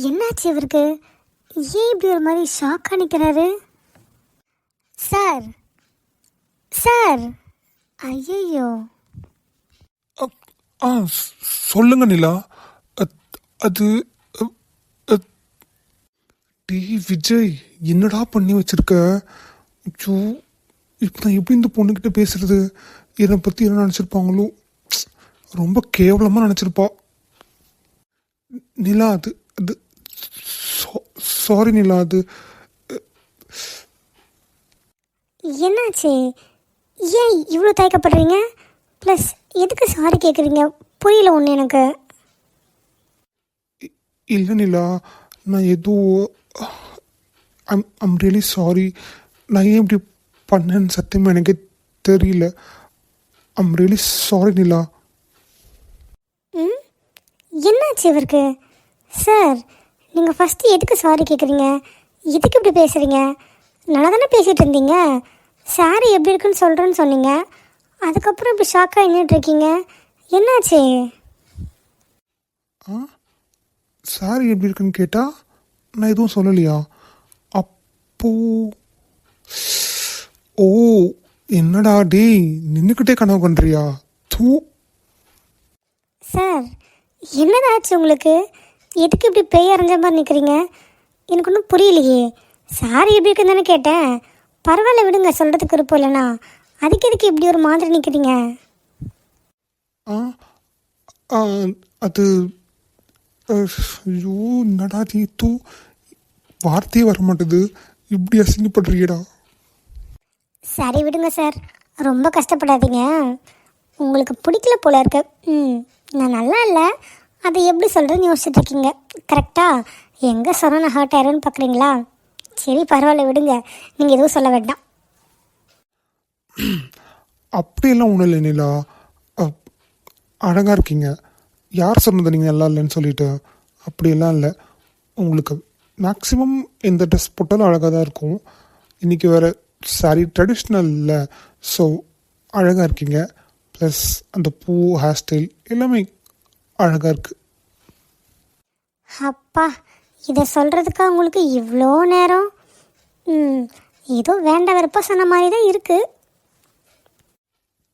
என்னாச்சு இவருக்கு? ஏன் இப்படி ஒரு மாதிரி ஷாக்காக நிற்கிறாரு? சார் சார், ஐயோ. ஆ சொல்லுங்க நிலா. அது டி விஜய், என்னடா பண்ணி வச்சிருக்க? ஐயோ, இப்போ நான் எப்படி இந்த பொண்ணுக்கிட்ட பேசுறது? என்னை பற்றி என்ன நினச்சிருப்பாங்களோ? ரொம்ப கேவலமாக நினச்சிருப்பா நிலா. அது அது சாரி நிலா. அது என்னாச்சு? ஏன் இவ்வளோ தயக்கப்படுறீங்க? ப்ளஸ் எதுக்கு சாரி கேட்குறீங்க? புரியல ஒன்று எனக்கு. இல்லை நிலா, நான் ஐம் ரியலி சாரி. நான் ஏன் இப்படி பண்ணேன்னு சத்தியமாக எனக்கே தெரியல. ஐம் ரியலி சாரி நிலா. என்னாச்சு இவருக்கு? சார், நீங்கள் ஃபஸ்ட்டு எதுக்கு சாரி கேட்குறீங்க? எதுக்கு இப்படி பேசுகிறீங்க? நல்லா தானே பேசிகிட்டு இருந்தீங்க. சாரி எப்படி இருக்குன்னு சொல்கிறேன்னு சொன்னீங்க. அதுக்கப்புறம் இப்படி ஷாக்காக நின்றுட்டுருக்கீங்க. என்னாச்சு? சாரி எப்படி இருக்குன்னு கேட்டால் நான் எதுவும் சொல்லலையா? அப்போ ஓ, என்னடா டேய், நின்றுக்கிட்டே கனவு பண்ணுறியா? தூ. சார், என்னதாச்சு உங்களுக்கு? எதுக்கு இப்படி பேய் அரைஞ்ச மாதிரி நிற்கிறீங்க? எனக்கு ஒன்றும் புரியலையே. சாரி எப்படி இருக்குன்னு தானே கேட்டேன். பரவாயில்ல விடுங்க, சொல்கிறதுக்கு விருப்பம் இல்லைண்ணா. அதுக்கு எதுக்கு இப்படி ஒரு மாதிரி நிற்கிறீங்க? அது ஐயோ, என்னடா நீ தூ, வார்த்தையே வர மாட்டேது. இப்படி அசிங்கப்படுறியடா. சரி விடுங்க சார், ரொம்ப கஷ்டப்படாதீங்க. உங்களுக்கு பிடிக்கல போல இருக்கு. நான் நல்லா இல்லை, அதை எப்படி சொல்கிறேன்னு யோசிச்சுட்டு இருக்கீங்க. கரெக்டாக எங்கே சொன்னால் நான் ஹர்ட் ஆயிருன்னு பார்க்குறீங்களா? சரி பரவாயில்ல விடுங்க, நீங்கள் எதுவும் சொல்ல வேண்டாம். அப்படியெல்லாம் ஒன்றும் இல்லை நிலா. அழகாக இருக்கீங்க. யார் சொன்னது நீங்கள் நல்லா இல்லைன்னு சொல்லிட்டு? அப்படியெல்லாம் இல்லை. உங்களுக்கு மேக்ஸிமம் எந்த ட்ரெஸ் போட்டாலும் அழகாக தான் இருக்கும். இன்றைக்கி வேறு சாரி ட்ரெடிஷ்னல் இல்லை, ஸோ அழகாக இருக்கீங்க. ப்ளஸ் அந்த பூ, ஹேர் ஸ்டைல் எல்லாமே அழகாக இருக்குது. அப்பா, இதை சொல்கிறதுக்கா உங்களுக்கு இவ்வளோ நேரம்? ஏதோ வேண்ட வெறுப்பா சொன்ன மாதிரி தான் இருக்குது.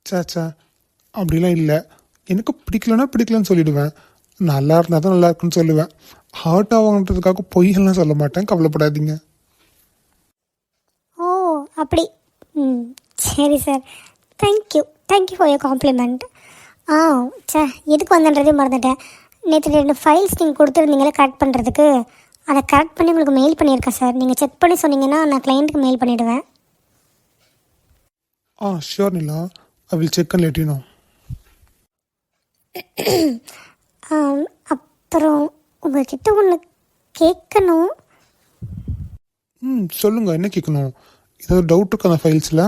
சாச்சா, அப்படிலாம் இல்லை. எனக்கு பிடிக்கலன்னா பிடிக்கலன்னு சொல்லிவிடுவேன். நல்லா இருந்தால் தான் நல்லா இருக்குன்னு சொல்லுவேன். ஹார்ட் ஆகுன்றதுக்காக பொய்யெல்லாம் சொல்ல மாட்டேன், கவலைப்படாதீங்க. ஓ அப்படி. சரி sir, thank you for your compliment. எதுக்கு வந்தன்றதே மறந்துட்டேன். நேற்று 2 ஃபைல்ஸ் நீங்கள் கொடுத்துருந்தீங்களே கரெக்ட் பண்ணுறதுக்கு, அதை கரெக்ட் பண்ணி உங்களுக்கு மெயில் பண்ணியிருக்கேன் சார். நீங்கள் செக் பண்ணி சொன்னீங்கன்னா நான் கிளைண்ட்டுக்கு மெயில் பண்ணிவிடுவேன். Sure Nila, I will check and let you know. அப்புறம் உங்கள்கிட்ட ஒன்று கேட்கணும். சொல்லுங்கள், என்ன கேட்கணும்? ஏதாவது டவுட் இருக்கு அந்த ஃபைல்ஸில்?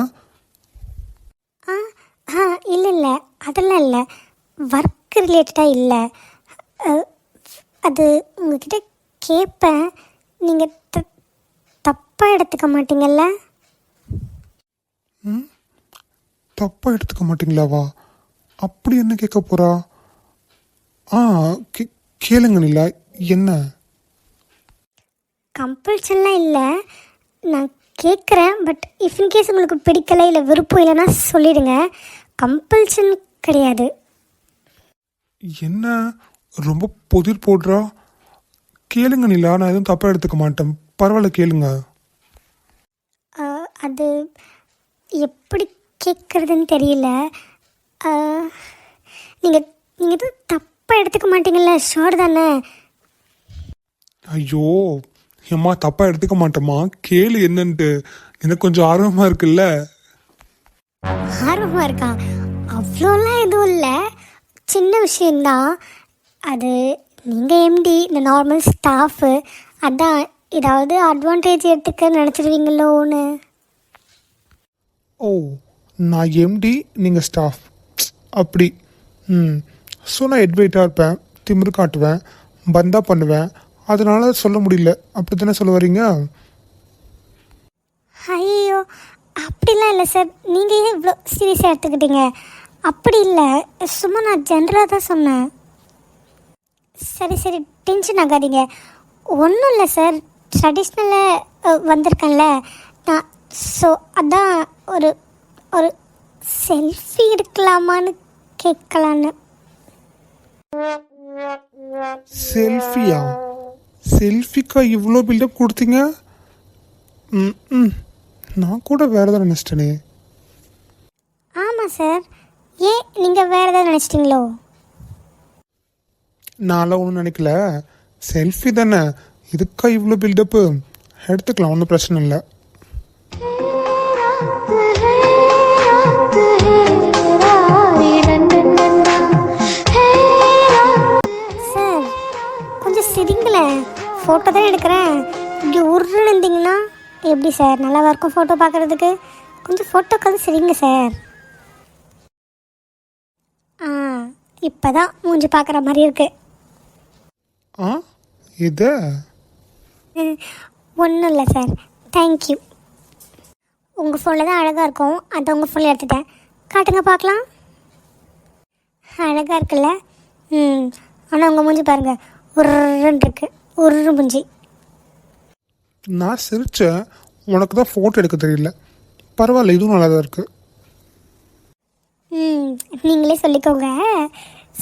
இல்லை அதெல்லாம் இல்லை, ஒர்க் ரிலேட்டடாக இல்லை. அது உங்கள்கிட்ட கேட்பேன், நீங்கள் தப்பாக எடுத்துக்க மாட்டீங்கல்ல? தப்பாக எடுத்துக்க மாட்டீங்களாவா? அப்படி என்ன கேட்க போகிறா? கேளுங்க நிலா, என்ன? கம்பல்ஷன்லாம் இல்லை, நான் கேட்குறேன். பட் இஃப் இன்கேஸ் உங்களுக்கு பிடிக்கலை இல்லை விருப்பம் இல்லைன்னா சொல்லிடுங்க. கம்பல்ஷன் கிடையாது. என்ன ரொம்ப புதிர் போடுறா? கேளுங்க நிலா, நான் எதுவும் தப்பாக எடுத்துக்க மாட்டேன். பரவாயில்ல, கேளுங்க. அது எப்படி கேட்குறதுன்னு தெரியல. நீங்கள் எதுவும் தப்பாக எடுத்துக்க மாட்டீங்கல்ல? ஷோர் தானே? ஐயோ ஏம்மா, தப்பாக எடுத்துக்க மாட்டேம்மா. கேளு என்னன்ட்டு. எனக்கு கொஞ்சம் ஆர்வமாக இருக்குல்ல. ஆர்வமாக இருக்கா? அவ்வளோலாம் எதுவும் இல்லை, சின்ன விஷயந்தான். அது நீங்கள் எம்டி, இந்த நார்மல் ஸ்டாஃபு, அதான் ஏதாவது அட்வான்டேஜ் எடுத்துக்க நினச்சிருவீங்களோன்னு. ஓ, நான் எம்டி, நீங்கள் ஸ்டாஃப், அப்படி. ஸோ நான் ஹெட்வெயிட்டாக இருப்பேன், திமிரு காட்டுவேன், பந்தா பண்ணுவேன். அதனால சொல்ல முடியல, அப்படி தானே சொல்ல வரீங்க? ஐயோ அப்படிலாம் இல்லை சார், நீங்கள் ஏன் இவ்வளோ சீரியஸாக எடுத்துக்கிட்டீங்க? அப்படி இல்லை, சும்மா நான் ஜென்ரலாக தான் சொன்னேன். சரி டென்ஷன் ஆகாதீங்க. ஒன்றும் இல்லை சார், ட்ரெடிஷ்னலாக வந்திருக்கேன்ல நான். ஸோ அதான் ஒரு ஒரு செல்ஃபி எடுக்கலாமான்னு கேட்கலான்னு. செல்ஃபியா? செல்ஃபிக்கா இவ்வளோ பில்டப் கொடுத்தீங்க? நான் கூட வேறு எதாவது நினச்சிட்டேனே. ஆமாம் சார், ஏன் நீங்கள் வேறு ஏதாவது நினச்சிட்டிங்களோ? நான்லாம் ஒன்றும் நினைக்கல. செல்ஃபி தானே, இதுக்கா இவ்வளோ பில்டப்பு? எடுத்துக்கலாம், ஒன்றும் பிரச்சனை இல்லை. சார் கொஞ்சம் சிரிங்களேன், ஃபோட்டோ தான் எடுக்கிறேன். இப்படி உருன்னு இருந்தீங்கன்னா எப்படி சார் நல்லா இருக்கும் ஃபோட்டோ பார்க்குறதுக்கு? கொஞ்சம் ஃபோட்டோக்கு வந்து சிரிங்க சார். ஆ, இப்போ தான் மூஞ்சி பார்க்குற மாதிரி இருக்கு. ஆ, இது ஒன்றும் இல்லை சார், தேங்க்யூ. உங்கள் ஃபோனில் தான் அழகாக இருக்கும், அதை உங்கள் ஃபோனில் எடுத்துட்டேன். காட்டுங்க பார்க்கலாம். அழகாக இருக்குல்ல? ஆனால் உங்கள் மூஞ்சி பாருங்கள், உருன்னு இருக்கு, உரு மூஞ்சி. நான் சிரிச்சேன், உனக்கு தான் ஃபோட்டோ எடுக்க தெரியல. பரவாயில்ல, இதுவும் நல்லா தான் இருக்குது. நீங்களே சொல்லிக்கோங்க.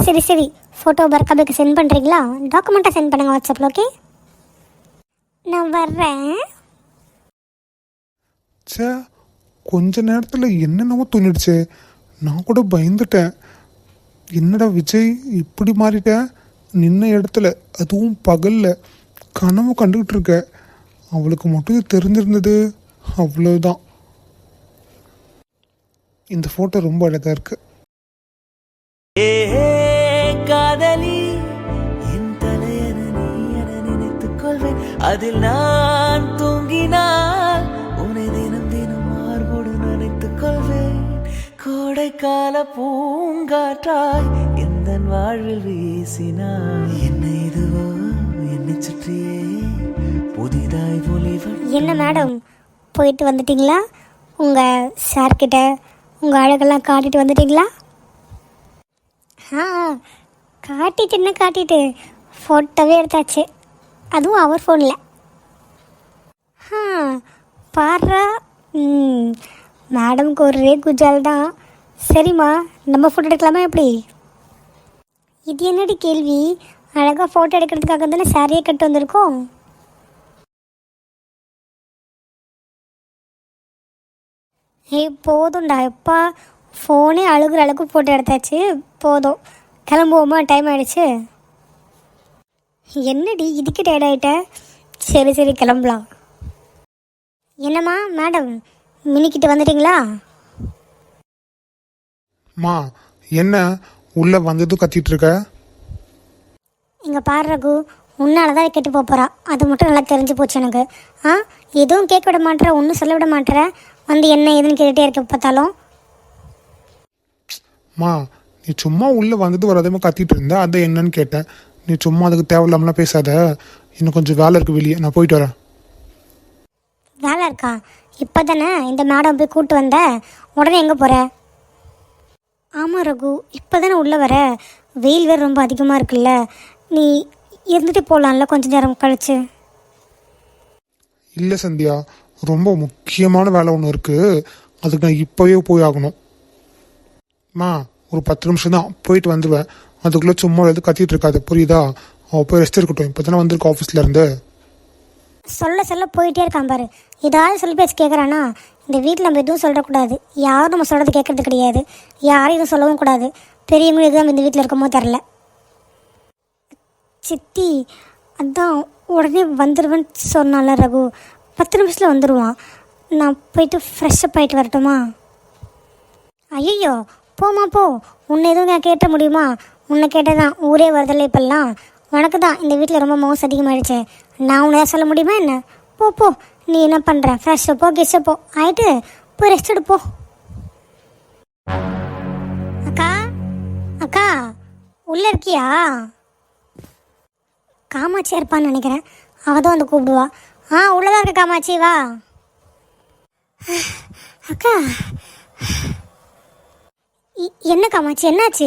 சரி சரி, ஃபோட்டோ பர்காபுக்கு சென்ட் பண்ணுறீங்களா? டாக்குமெண்ட்டாக சென்ட் பண்ணுங்கள் வாட்ஸ்அப்பில். ஓகே, நான் வர்றேன். சே, கொஞ்ச நேரத்தில் என்னென்னவோ தோணிடுச்சு. நான் கூட பயந்துட்டேன். என்னடா விஜய் இப்படி மாறிட்டேன்? நின்ன இடத்துல, அதுவும் பகலில் கனவு கண்டுக்கிட்டு இருக்க. அவளுக்கு மட்டும் இது தெரிஞ்சிருந்தது, அவ்வளோதான். இந்த ஃபோட்டோ ரொம்ப அழகாக இருக்கு. காதலி என் தலையன நீ என நினைத்துக் கொள்வேன். அதில் நான் தூங்கினால் உன்னை தினம் தினம் மார்போடு நினைத்துக் கொள்வேன். கோடைக்கால பூங்காற்றாய் எந்த வாழ்வில் வீசினாய். என்னை இதுவோ என்னை சுற்றியே புதிதாய் பொலிவன். என்ன மேடம், போயிட்டு வந்துட்டீங்களா? உங்கள் சார்கிட்ட உங்கள் அழகெல்லாம் காட்டிட்டு வந்துட்டீங்களா? ஆ, காட்டிட்டு என்ன காட்டிட்டு, ஃபோட்டோவே எடுத்தாச்சு, அதுவும் அவர் ஃபோனில். பாடுறா. மேடம்க்கு ஒரே குஜால் தான். சரிம்மா, நம்ம ஃபோட்டோ எடுக்கலாமா எப்படி? இது என்னடி கேள்வி? அழகாக ஃபோட்டோ எடுக்கிறதுக்காக தானே சாரியே கட்டு வந்திருக்கோம். ஏய் போதும்டா, எப்பா ஃபோனே அழுகுற அளவுக்கு ஃபோட்டோ எடுத்தாச்சு, போதும். கிளம்புவோமா? டைம் ஆகிடுச்சு. என்னடி இதுக்கு டயர்ட் ஆகிட்ட? சரி சரி, கிளம்பலாம். என்னம்மா மேடம், மினிக்கிட்ட வந்துட்டீங்களா? மா, என்ன உள்ளே வந்ததும் கத்திட்டு இருக்க? இங்கே பாரு ரகு, உன்னால தான் கெட்டு போகிறா, அது மட்டும் நல்லா தெரிஞ்சு போச்சு எனக்கு. எதுவும் கேட்க விட மாட்டேற, ஒன்றும் சொல்ல விட மாட்டேற, வந்து என்ன ஏதுன்னு கேட்டுகிட்டே இருக்க பார்த்தாலும். மா, நீ சும்மா உள்ளே வந்தது வராதமா கத்திட்டு இருந்த, அதை என்னன்னு கேட்டேன். நீ சும்மா அதுக்கு தேவையில்லாமலாம் பேசாத. இன்னும் கொஞ்சம் வேலை இருக்குது வெளியே, நான் போயிட்டு வரேன். வேலை இருக்கா? இப்போ தானே இந்த மேடம் போய் கூப்பிட்டு வந்த, உடனே எங்கே போகிற? ஆமாம் ரகு, இப்போ தானே உள்ளே வர, வெயில் வேறு ரொம்ப அதிகமாக இருக்குல்ல, நீ இருந்துட்டு போகலான்ல கொஞ்ச நேரம் கழிச்சு. இல்லை சந்தியா, ரொம்ப முக்கியமான வேலை ஒன்று இருக்குது, அதுக்கு நான் இப்போவே போய் ஆகணும். மா, ஒரு 10 நிமிஷம் தான், போயிட்டு வந்துடுவேன். அதுக்குள்ளே சும்மா எது கத்திட்டு இருக்காது, புரியுதா? அவள் போய் ரெஸ்ட் இருக்கட்டும், இப்போ தானே வந்திருக்க ஆஃபீஸ்லேருந்து. சொல்ல சொல்ல போயிட்டே இருக்கான் பாரு. ஏதாவது சொல்லி பேச்சு கேட்குறானா? இந்த வீட்டில் நம்ம எதுவும் சொல்லக்கூடாது, யாரும் நம்ம சொல்கிறது கேட்குறது கிடையாது, யாரும் எதுவும் சொல்லவும் கூடாது. பெரியவங்களும் எதுவும் இந்த வீட்டில் இருக்கமோ தெரில. சித்தி அதான் உடனே வந்துடுவேன்னு சொன்னால ரகு, 10 நிமிஷத்தில் வந்துடுவான். நான் போயிட்டு ஃப்ரெஷ்ஷப் ஆகிட்டு வரட்டுமா? ஐயோ போமா போ, உன்னை எதுவும் நான் கேட்ட முடியுமா? உன்னை கேட்டதான் ஊரே வருதில்லை இப்பெல்லாம். உனக்கு தான் இந்த வீட்டில் ரொம்ப மவுஸ் அதிகமாகிடுச்சு, நான் உன்னை சொல்ல முடியுமா என்ன? போ போ, நீ என்ன பண்ணுற? ஃப்ரெஷ்ஷப்போ கெஸ்டப்போ ஆகிட்டு போய் ரெஸ்ட் எடுப்போ. அக்கா அக்கா, உள்ளே இருக்கியா? காமாட்சியாக இருப்பான்னு நினைக்கிறேன், அவள் தான் வந்து கூப்பிடுவா. உள்ளதாக இருக்க காமாட்சி, வா. அக்கா என்ன காமாட்சி, என்னாச்சு?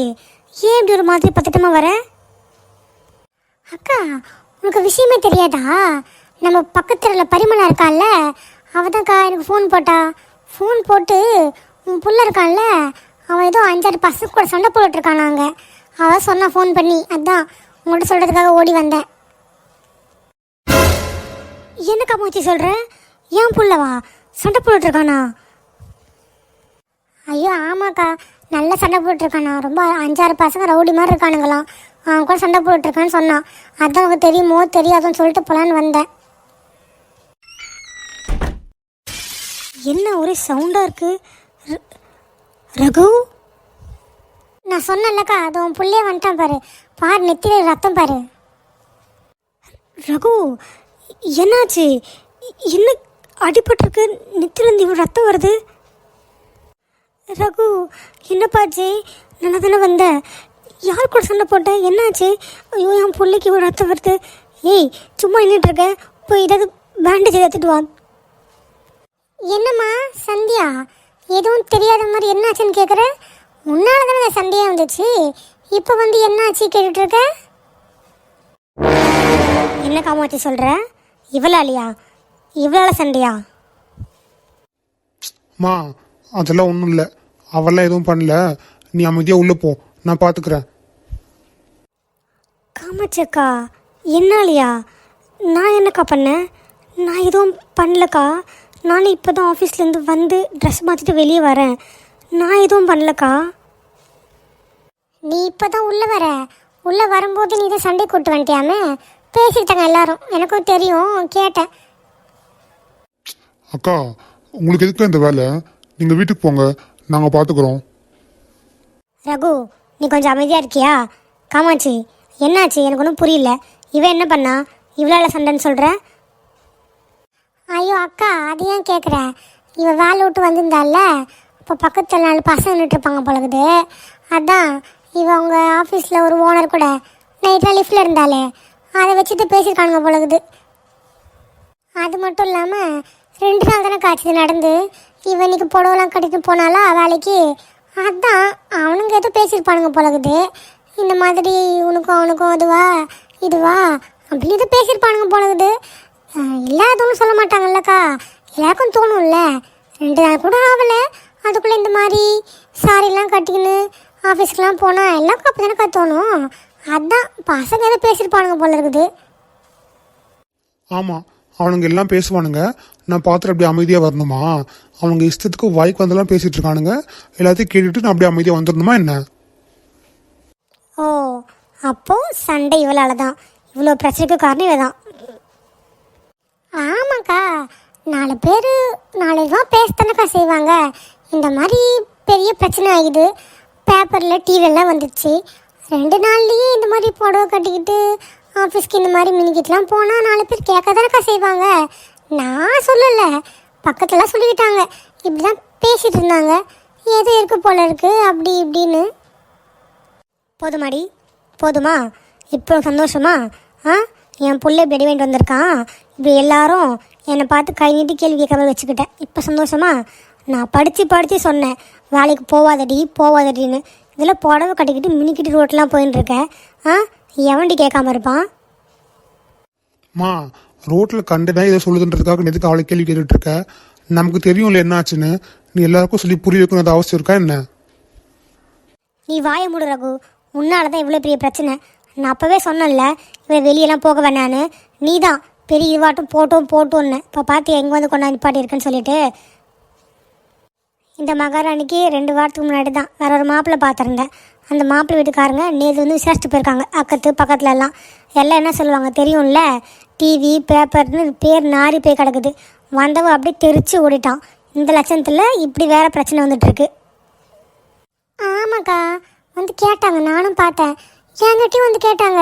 ஏன் இப்படி ஒரு மாதிரி பத்திட்டமா வர? அக்கா உனக்கு விஷயமே தெரியாதா? நம்ம பக்கத்தில் பரிமளா இருக்கான்ல, அவதான்க்கா எனக்கு ஃபோன் போட்டா. ஃபோன் போட்டு உன் புள்ள இருக்கான்ல, அவன் ஏதோ 5-6 பசங்க கூட சண்டை போட்டுட்ருக்கானாங்க. அவன் சொன்னான் ஃபோன் பண்ணி. அதான் உங்கள்கிட்ட சொல்கிறதுக்காக ஓடி வந்தேன். என்னக்கா மூச்சி சொல்கிற? ஏன் புள்ளவா சண்டை போட்டுட்ருக்கானா? ஐயோ ஆமாக்கா, நல்ல சண்டை போட்டுருக்கானா. ரொம்ப 5-6 பசங்க ரவுடி மாதிரி இருக்கானுங்களாம். அவன் கூட சண்டை போட்டுருக்கான்னு சொன்னான். அதான் உனக்கு தெரியுமோ தெரியாதுன்னு சொல்லிட்டு போலான்னு வந்தேன். என்ன ஒரே சவுண்டாக இருக்கு? ரகு, நான் சொன்னேன்லக்கா, அது உன் புள்ளையே வந்துட்டான் பாரு. பாரு நெத்தில ரத்தம் பாரு. ரகு என்னாச்சு? என்ன அடிபட்டிருக்கு? நெத்திலேருந்து இவ்வளோ ரத்தம் வருது? ரகு என்னப்பாச்சு? நல்லா தானே வந்த? யார் கூட சண்டை போட்டேன்? என்னாச்சு? ஐயோ என் பிள்ளைக்கு இவ்வளோ ரத்தம் வருது. ஏய் சும்மா நின்றுட்டு இருக்க, போய் ஏதாவது பேண்டேஜ் எடுத்துட்டு வா. என்னம்மா சந்தியா, எதுவும் தெரியாத மாதிரி என்னாச்சுன்னு கேட்குற? முன்னால தானே சண்டையாக வந்துச்சு, இப்போ வந்து என்னாச்சு கேட்டுட்டு இருக்க? என்ன காமாட்சி சொல்கிற? இவளாலியா? இவளால சண்டையா? மா அதெல்லாம் ஒன்றும் இல்லை, அவெல்லாம் எதுவும் பண்ணல. நீ அமைதியாக உள்ளே போ, நான் பார்த்துக்கிறேன். காமாட்சி அக்கா என்னாலியா? நான் என்னக்கா பண்ணேன்? நான் எதுவும் பண்ணலக்கா. நானும் இப்போ தான் ஆஃபீஸ்லேருந்து வந்து ட்ரெஸ் மாற்றிட்டு வெளியே வரேன். நான் எதுவும் பண்ணலக்கா. நீ இப்போ தான் உள்ளே வர. உள்ளே வரும்போது நீ தான் சண்டை கூட்டு வந்துட்டியாமே. பேசிக்கிட்டாங்க எல்லாரும், எனக்கும் தெரியும், கேட்டேன். அக்கா உங்களுக்கு எதுக்கு இந்த வேலை? நீங்கள் வீட்டுக்கு போங்க, நாங்கள் பார்த்துக்குறோம். ரகு நீ கொஞ்சம் அமைதியாக இருக்கியா? காமாட்சி என்னாச்சு? எனக்கு ஒன்றும் புரியல. இவன் என்ன பண்ணா? இவ்வளோ சண்டைன்னு சொல்கிற? ஐயோ அக்கா, அது ஏன் கேட்குற? இவன் வேலை விட்டு வந்திருந்தால, இப்போ பக்கத்தில் 4 பசங்க நின்றுட்டுருப்பாங்க போலகுது. அதான் இவன் அவங்க ஆஃபீஸில் ஒரு ஓனர் கூட நைட்டில் லிஃப்டில் இருந்தாலே, அதை வச்சுட்டு பேசியிருக்கானுங்க போலகுது. அது மட்டும் இல்லாமல் 2 நாள் தானே காய்ச்சது நடந்து. இவன் இன்னைக்கு புடவெல்லாம் கட்டிட்டு போனாலா வேலைக்கு. அதான் அவனுங்க ஏதோ பேசியிருப்பானுங்க போலகுது. இந்த மாதிரி உனக்கும் அவனுக்கும் அதுவா இதுவா அப்படின்னு எதுவும் பேசியிருப்பானுங்க போலகுது. இல்லாதவனு சொல்ல மாட்டாங்கல்லக்கா, எல்லாருக்கும் தோணும்ல. 2 நாள் கூட ஆகலை, அதுக்குள்ளே இந்த மாதிரி சாரிலாம் கட்டிக்கின்னு ஆஃபீஸ்க்கெலாம் போனால் எல்லாருக்கும் அப்போ தானக்கா தோணும். அதான் பசங்க எதுவும் பேசியிருப்பானுங்க போல இருக்குது. ஆமாம், அவனுங்க எல்லாம் பேசுவானுங்க. நான் பார்த்துட்டு அப்படியே அமைதியாக வரணுமா? அவங்க இஷ்டத்துக்கு வாய்க்கு வந்தெல்லாம் பேசிகிட்டு இருக்கானுங்க. எல்லாத்தையும் கேட்டுட்டு நான் அப்படியே அமைதியாக வந்துடணுமா என்ன? ஓ, அப்போ சண்டை இவளால் தான். இவ்வளோ பிரச்சனைக்கு காரணம் இவ தான். ஆமாக்கா, 4 பேர் 4 தான் பேசத்தானக்கா செய்வாங்க. இந்த மாதிரி பெரிய பிரச்சனை ஆகிடுது. பேப்பரில் டிவியெல்லாம் வந்துடுச்சு. 2 நாள்லேயே இந்த மாதிரி புடவை கட்டிக்கிட்டு ஆஃபீஸ்க்கு இந்த மாதிரி மினிக்கிட்டுலாம் போனால் 4 பேர் கேட்க தானக்கா செய்வாங்க. நான் சொல்லலை, பக்கத்துலாம் சொல்லிக்கிட்டாங்க. இப்படி தான் பேசிகிட்டு இருந்தாங்க, ஏதோ இருக்கு போல இருக்கு அப்படி இப்படின்னு. போதுமாடி, போதுமா? இப்போ சந்தோஷமா? என் புள்ளை இப்படி அடி வாங்கிட்டு வந்திருக்கான். இப்படி எல்லாரும் என்னை பார்த்து கை நீட்டி கேள்வி கேட்காம வச்சுக்கிட்டேன். இப்போ சந்தோஷமா? நான் படித்து சொன்னேன் வேலைக்கு போவாதடின்னு. இதில் புடவை கட்டிக்கிட்டு மினிக்கிட்டு ரோட்டெலாம் போயின்னு இருக்கேன். எவன்டி கேட்காம இருப்பான்? மா ரோட்டில் கண்டுனா ஏதோ சொல்லுதுன்றதுக்காக எதுக்கு அவளை கேள்வி கேட்டுட்டு இருக்க? நமக்கு தெரியும்ல என்ன ஆச்சுன்னு. நீ எல்லாருக்கும் சொல்லி புரிய வைக்கணும் அவசியம் இருக்கா என்ன? நீ வாயை மூடு ரகு. உன்னால தான் இவ்வளோ பெரிய பிரச்சனை. நான் அப்போவே சொன்னேன்ல இவன் வெளியெல்லாம் போக வேணான்னு. நீ தான் பெரிய இதுவாட்டும் போட்டோன்னு. இப்போ பார்த்து எங்கே வந்து கொண்டாந்து நிப்பாட்டி இருக்குன்னு சொல்லிட்டு. இந்த மகாராணிக்கு 2 வாரத்துக்கு முன்னாடி தான் வேற ஒரு மாப்பிள்ளை பார்த்துருந்தேன். அந்த மாப்பிள்ளை வீட்டுக்காரங்க நேற்று வந்து விசாரிச்சுட்டு போயிருக்காங்க. பக்கத்துல எல்லாம் என்ன சொல்லுவாங்க தெரியும்ல, டிவி பேப்பர்னு பேர் நாரி போய் கிடக்குது. வந்தவன் அப்படியே தெரிச்சு ஓடிட்டான். இந்த லட்சணத்தில் இப்படி வேற பிரச்சனை வந்துட்டுருக்கு. ஆமாக்கா, வந்து கேட்டாங்க, நானும் பார்த்தேன். என்கிட்டயும் வந்து கேட்டாங்க.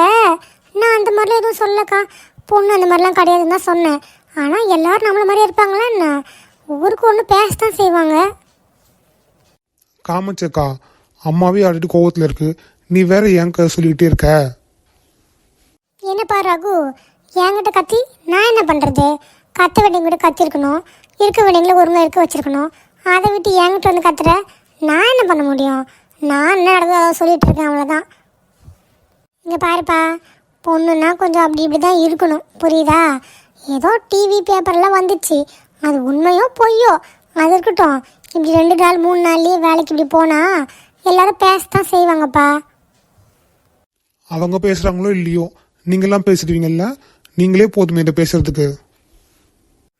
நான் அந்த மாதிரிலாம் எதுவும் சொல்லக்கா, பொண்ணு அந்த மாதிரிலாம் கிடையாதுன்னு தான் சொன்னேன். ஆனால் எல்லோரும் நம்மள மாதிரியே இருப்பாங்களா என்ன? ஊருக்கு ஒன்று பேசத்தான் செய்வாங்க. காமச்சக்கா, அம்மாவே ஆல்ரெடி கோவத்தில் இருக்கு, நீ வேற ஏங்க சொல்லிக்கிட்டே இருக்க? என்னப்பா ரகு, என்கிட்ட கத்தி நான் என்ன பண்ணுறது? கத்த வேண்டியங்கிட்ட கத்திருக்கணும், இருக்க வேண்டியங்களை ஒருங்க இருக்க வச்சிருக்கணும். அதை விட்டு என்கிட்ட வந்து கத்துற, நான் என்ன பண்ண முடியும்? நான் என்ன நடந்ததோ அதை சொல்லிட்டு இருக்கேன், அவ்வளோதான். இங்கே பாருப்பா, பொண்ணுன்னா கொஞ்சம் அப்படி இப்படி தான் இருக்கணும், புரியுதா? ஏதோ டிவி பேப்பர்லாம் வந்துச்சு, அது உண்மையோ பொய்யோ அது இருக்கட்டும். இப்படி 2 நாள் 3 நாள்லேயே வேலைக்கு இப்படி போனால் எல்லாரும் பேசத்தான் செய்வாங்கப்பா. அவங்க பேசுகிறாங்களோ இல்லையோ, நீங்களாம் பேசுறீங்கல்ல, நீங்களே போதுமே இதை பேசுறதுக்கு.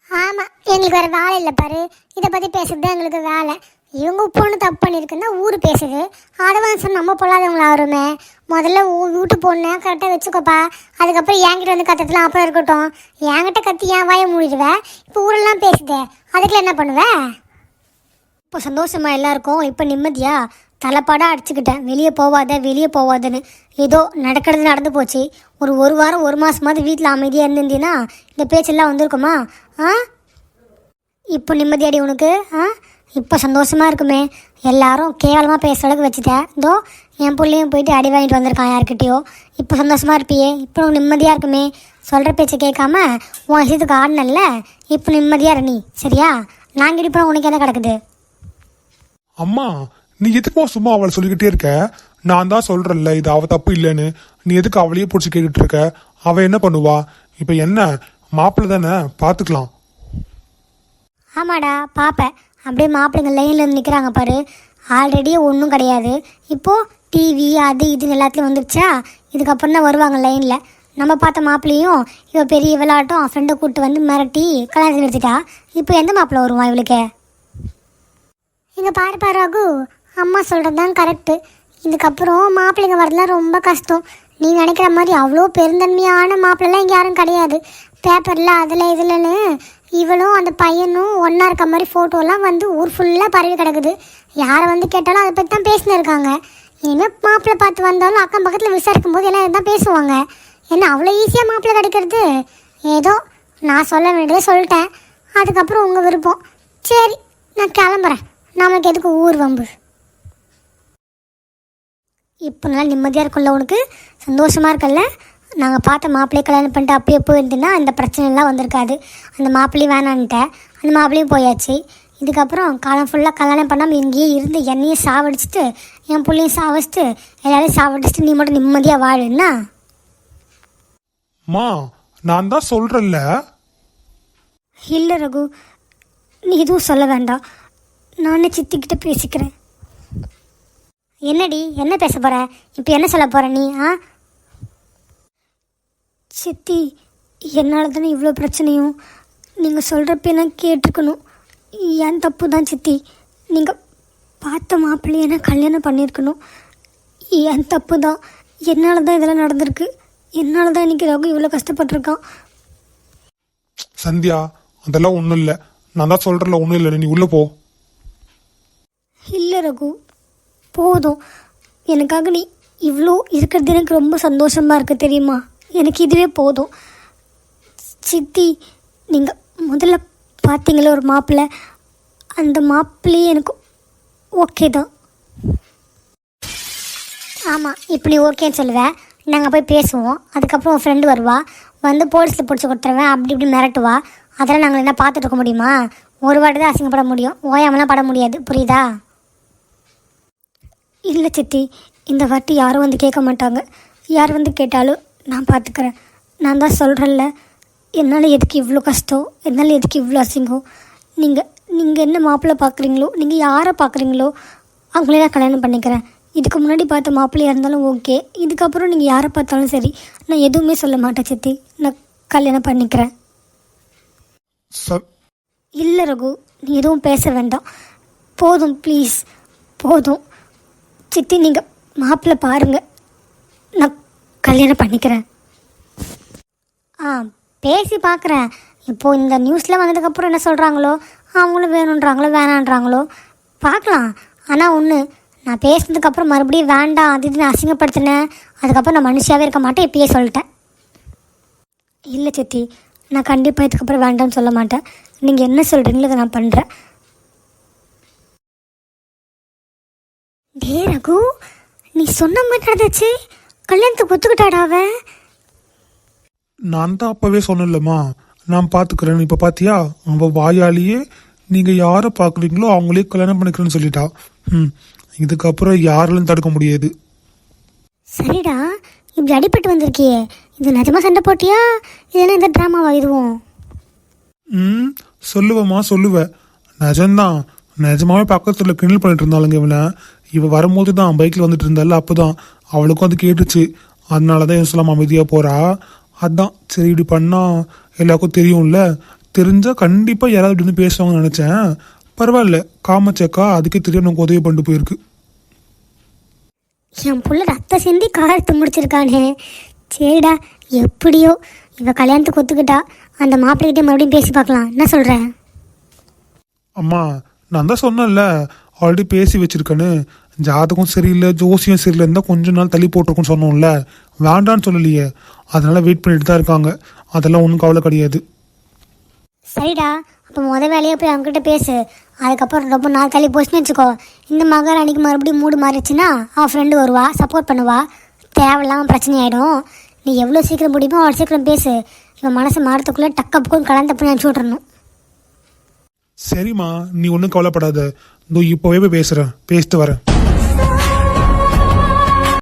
ஆமாம், எங்களுக்கு வேறு வேலை இல்லை பாரு, இதை பற்றி பேசுறது தான் எங்களுக்கு வேலை. இவங்க பொண்ணு தப்பு பண்ணியிருக்குன்னா ஊர் பேசுது, அட்வான்ஸ் நம்ம பொல்லாதவங்களா வருமே. முதல்ல வீட்டு பொண்ணை கரெக்டாக வச்சுக்கோப்பா, அதுக்கப்புறம் என்கிட்ட வந்து கத்துறதுலாம் அப்புறம் இருக்கட்டும். என்கிட்ட கத்தி என் வாயை மூடிடுவேன். இப்போ ஊரெல்லாம் பேசுதே, அதுக்குள்ள என்ன பண்ணுவேன்? இப்போ சந்தோஷமா எல்லாருக்கும், இப்போ நிம்மதியா தலைப்பாடாக அடிச்சுக்கிட்டேன், வெளியே போவாதுன்னு. ஏதோ நடக்கிறது நடந்து போச்சு. ஒரு வாரம் 1 மாதமாவது வீட்டில் அமைதியாக இருந்திருந்தீங்கன்னா இந்த பேச்செல்லாம் வந்திருக்குமா? இப்போ நிம்மதியாடி உனக்கு? இப்போ சந்தோஷமாக இருக்குமே. எல்லாரும் கேவலமாக பேசுகிற அளவுக்கு வச்சுட்டேன். இதோ என் பிள்ளையும் போயிட்டு அடி வாங்கிட்டு வந்திருக்கான் யார்கிட்டயோ. இப்போ சந்தோஷமாக இருப்பியே, இப்போ உனக்கு நிம்மதியாக இருக்குமே. சொல்கிற பேச்சை கேட்காம உன் விஷயத்துக்கு ஆடினல்ல, இப்போ நிம்மதியாக இரு நீ, சரியா? நாங்கள் இடிப்போம், உனக்கு என்ன கிடக்குது? அம்மா, நீ எதுக்குமா சும்மா அவளை சொல்லிக்கிட்டே இருக்க? நான் தான் சொல்றேன்ல இது அவ தப்பு இல்லைன்னு. நீ எதுக்கு அவளையே பிடிச்சி கேட்டுட்டு இருக்க? அவ என்ன பண்ணுவா? இப்போ என்ன, மாப்பிள்ளை தானே, பார்த்துக்கலாம். ஆமாடா பாப்பேன். அப்படியே மாப்பிள்ளைங்க லைனில் இருந்து நிற்கிறாங்க பாரு. ஆல்ரெடி ஒன்றும் கிடையாது, இப்போது டிவி அது இதுன்னு எல்லாத்துலேயும் வந்துடுச்சா, இதுக்கப்புறம் தான் வருவாங்க லைனில். நம்ம பார்த்த மாப்பிள்ளையும் இவள் பெரிய விளையாட்டும் அவன் ஃப்ரெண்டை கூப்பிட்டு வந்து மிரட்டி கல்யாணத்தில் நிறுத்திட்டா. இப்போ எந்த மாப்பிள்ளை வருவான் இவளுக்கு? இங்கே பாருப்பா ரகு, அம்மா சொல்கிறது தான் கரெக்டு. இதுக்கப்புறம் மாப்பிள்ளைங்க வரதுலாம் ரொம்ப கஷ்டம். நீ நினைக்கிற மாதிரி அவ்வளோ பெருந்தன்மையான மாப்பிள்ளைலாம் இங்கே யாரும் கிடையாது. பேப்பரில் அதில் இதுலன்னு இவளும் அந்த பையனும் ஒன்றா இருக்க மாதிரி ஃபோட்டோலாம் வந்து ஊர் ஃபுல்லாக பரவி கிடக்குது. யாரை வந்து கேட்டாலும் அதை பற்றி தான் பேசினு இருக்காங்க. இனிமேல் மாப்பிள்ளை பார்த்து வந்தாலும் அக்கம் பக்கத்தில் விசாரிக்கும் போது எல்லாம் தான் பேசுவாங்க. என்ன அவ்வளோ ஈஸியாக மாப்பிள்ளை கிடைக்கிறது? ஏதோ நான் சொல்ல வேண்டியதை சொல்லிட்டேன், அதுக்கப்புறம் உங்கள் விருப்பம். சரி, நான் கிளம்புறேன். நமக்கு எதுக்கு ஊர் வம்பு? இப்போ நல்லா நிம்மதியாக இருக்கும்ல உனக்கு? சந்தோஷமாக இருக்கல்ல? நாங்கள் பார்த்த மாப்பிள்ளையை கல்யாணம் பண்ணிட்டு அப்படியே போயிருந்தேன்னா இந்த பிரச்சனைலாம் வந்திருக்காது. அந்த மாப்பிள்ளையும் வேணான்ட்டேன், அந்த மாப்பிள்ளையும் போயாச்சு. இதுக்கப்புறம் காலம் ஃபுல்லாக கல்யாணம் பண்ணாமல் இங்கேயே இருந்து என்னையும் சாவடிச்சிட்டு என் பிள்ளையும் சாவடிச்சிட்டு எல்லாரையும் சாவடிச்சிட்டு நீ மட்டும் நிம்மதியாக வாழுன்னா? மா, நான் தான் சொல்றேன்ல. இல்லை ரகு, நீ எதுவும் சொல்ல வேண்டாம், நானே சித்திக்கிட்ட பேசிக்கிறேன். என்னடி, என்ன பேச போகிற இப்போ? என்ன சொல்ல போகிற நீ? சித்தி, என்னால் தானே இவ்வளோ பிரச்சனையும். நீங்கள் சொல்கிறப்ப நான் கேட்டிருக்கணும். என் தப்பு தான் சித்தி. நீங்கள் பார்த்த மாப்பிள்ளையை என்ன கல்யாணம் பண்ணியிருக்கணும். என் தப்பு தான். என்னால் தான் இதெல்லாம் நடந்திருக்கு. என்னால் தான் இன்றைக்கி ரகு இவ்வளோ கஷ்டப்பட்டிருக்கான். சந்தியா, அதெல்லாம் ஒன்றும் இல்லை. நான் தான் சொல்கிறேன்ல, ஒன்றும் இல்லை, நீ உள்ளே போ. இல்லை ரகு, போதும். எனக்காக நீ இவ்வளோ இருக்கிறது எனக்கு ரொம்ப சந்தோஷமாக இருக்குது தெரியுமா? எனக்கு இதுவே போதும். சித்தி, நீங்கள் முதல்ல பார்த்தீங்களே ஒரு மாப்பிள்ளை, அந்த மாப்பிள்ளையே எனக்கு ஓகே தான். ஆமாம், இப்படி ஓகேன்னு சொல்லுவேன். நாங்கள் போய் பேசுவோம். அதுக்கப்புறம் உன் ஃப்ரெண்டு வருவா, வந்து போலீஸில் பிடிச்சி கொடுத்துருவேன், அப்படி இப்படி மிரட்டுவா. அதெல்லாம் நாங்கள் என்ன பார்த்துட்டு இருக்க முடியுமா? ஒரு வாட்டி தான் அசிங்கப்பட முடியும், ஓயாமலாம் பட முடியாது, புரியுதா? இல்லை சித்தி, இந்த வாட்டி யாரும் வந்து கேட்க மாட்டாங்க. யார் வந்து கேட்டாலும் நான் பார்த்துக்கிறேன். நான் தான் சொல்கிறேன்ல, என்னால் எதுக்கு இவ்வளோ கஷ்டம், என்னால் எதுக்கு இவ்வளோ அசிங்கம். நீங்கள் என்ன மாப்பிள்ளை பார்க்குறீங்களோ, நீங்கள் யாரை பார்க்குறீங்களோ அவங்களே நான் கல்யாணம் பண்ணிக்கிறேன். இதுக்கு முன்னாடி பார்த்த மாப்பிள்ளையாக இருந்தாலும் ஓகே, இதுக்கப்புறம் நீங்கள் யாரை பார்த்தாலும் சரி, நான் எதுவுமே சொல்ல மாட்டேன் சித்தி. நான் கல்யாணம் பண்ணிக்கிறேன். இல்லை ரகு, நீ எதுவும் பேச வேண்டாம், போதும் ப்ளீஸ், போதும். சித்தி, நீங்கள் மாப்பிள்ளை பாருங்கள், நான் கல்யாணம் பண்ணிக்கிறேன். பேசி பார்க்குறேன். இப்போது இந்த நியூஸில் வந்ததுக்கப்புறம் என்ன சொல்கிறாங்களோ, அவங்களும் வேணுன்றாங்களோ வேணான்றாங்களோ பார்க்கலாம். ஆனால் ஒன்று, நான் பேசினதுக்கப்புறம் மறுபடியும் வேண்டாம் அது இதுன்னு அசிங்கப்படுத்தினேன், அதுக்கப்புறம் நான் மனுஷியாகவே இருக்க மாட்டேன், இப்பயே சொல்லிட்டேன். இல்லை சித்தி, நான் கண்டிப்பாக இதுக்கப்புறம் வேண்டாம்னு சொல்ல மாட்டேன். நீங்கள் என்ன சொல்கிறீங்களோ அதை நான் பண்ணுறேன். டே ரகு, நீ சொன்ன மாதிரி நடந்துச்சு, கல்யாணத்துக்கு ஒத்துக்கிட்டாடாவ? நான் தான் அப்பவே சொன்னேன்லம்மா, நான் பார்த்துக்கிறேன். இப்போ பார்த்தியா, அவள் வாயாலேயே நீங்கள் யாரை பார்க்குறீங்களோ அவங்களே கல்யாணம் பண்ணிக்கிறேன்னு சொல்லிட்டா. இதுக்கப்புறம் யாராலும் தடுக்க முடியாது. சரிடா, இப்படி அடிபட்டு வந்திருக்கியே, இது நிஜமாக சண்டை போட்டியா இதெல்லாம் இந்த ட்ராமாவா இதுவும்? சொல்லுவேம்மா சொல்லுவேன். நிஜம்தான். நிஜமாவே பக்கத்தில் கிண்டல் பண்ணிட்டு இருந்தாளுங்க இவ வரும்போது தான் பைக்கில் வந்துட்டு இருந்தால அப்போதான் அவளுக்கும் அது கேட்டுச்சு. அதனால தான் சொல்லாம அமைதியாக போகிறா. அதான் சரி இப்படி பண்ணால் எல்லாருக்கும் தெரியும்ல, தெரிஞ்சால் கண்டிப்பாக யாராவது இப்படி வந்து பேசுவாங்கன்னு நினச்சேன். பரவாயில்ல, காமச்சேக்கா அதுக்கே தெரியும் நமக்கு உதவி பண்ணிட்டு போயிருக்கு. என் புள்ள ரத்த சிந்தி காரத்து முடிச்சிருக்கானே. சரிடா, எப்படியோ இவ கல்யாணத்துக்கு ஒத்துக்கிட்டா அந்த மாப்பிள்ளைகிட்டே மறுபடியும் பேசி பார்க்கலாம். என்ன சொல்ற? அம்மா நான் தான் சொன்னேன்ல ஆல்ரெடி பேசி வச்சிருக்கேன்னு. ஜாதகம் சரியில்லை, ஜோசியம் சரியில்லை இருந்தால் கொஞ்ச நாள் தள்ளி போட்டிருக்குன்னு சொன்னோம்ல, வேண்டான்னு சொல்லலையே. அதனால வெயிட் பண்ணிட்டு தான் இருக்காங்க. அதெல்லாம் ஒன்றும் கவலை கிடையாது. சரிடா, அப்போ வேலையாக போய் அவங்ககிட்ட பேசு. அதுக்கப்புறம் ரொம்ப நாள் தள்ளி போச்சுன்னு வச்சுக்கோ, இந்த மகாராணிக்கு மறுபடியும் மூடு மாறிடுச்சுன்னா அவள் ஃப்ரெண்டு வருவா, சப்போர்ட் பண்ணுவா, தேவையில்லாமல் பிரச்சனை ஆகிடும். நீ எவ்வளோ சீக்கிரம் முடியுமோ அவ்வளோ சீக்கிரம் பேசு. இவன் மனசு மாறத்துக்குள்ளே டக்கப்புக்கும் கலந்தப்பன்னு நினச்சி விட்றணும். சரிம்மா, நீ ஒன்றும் கவலைப்படாத. இதோ இப்போவே போய் பேசுகிறேன், பேசிட்டு வரேன்.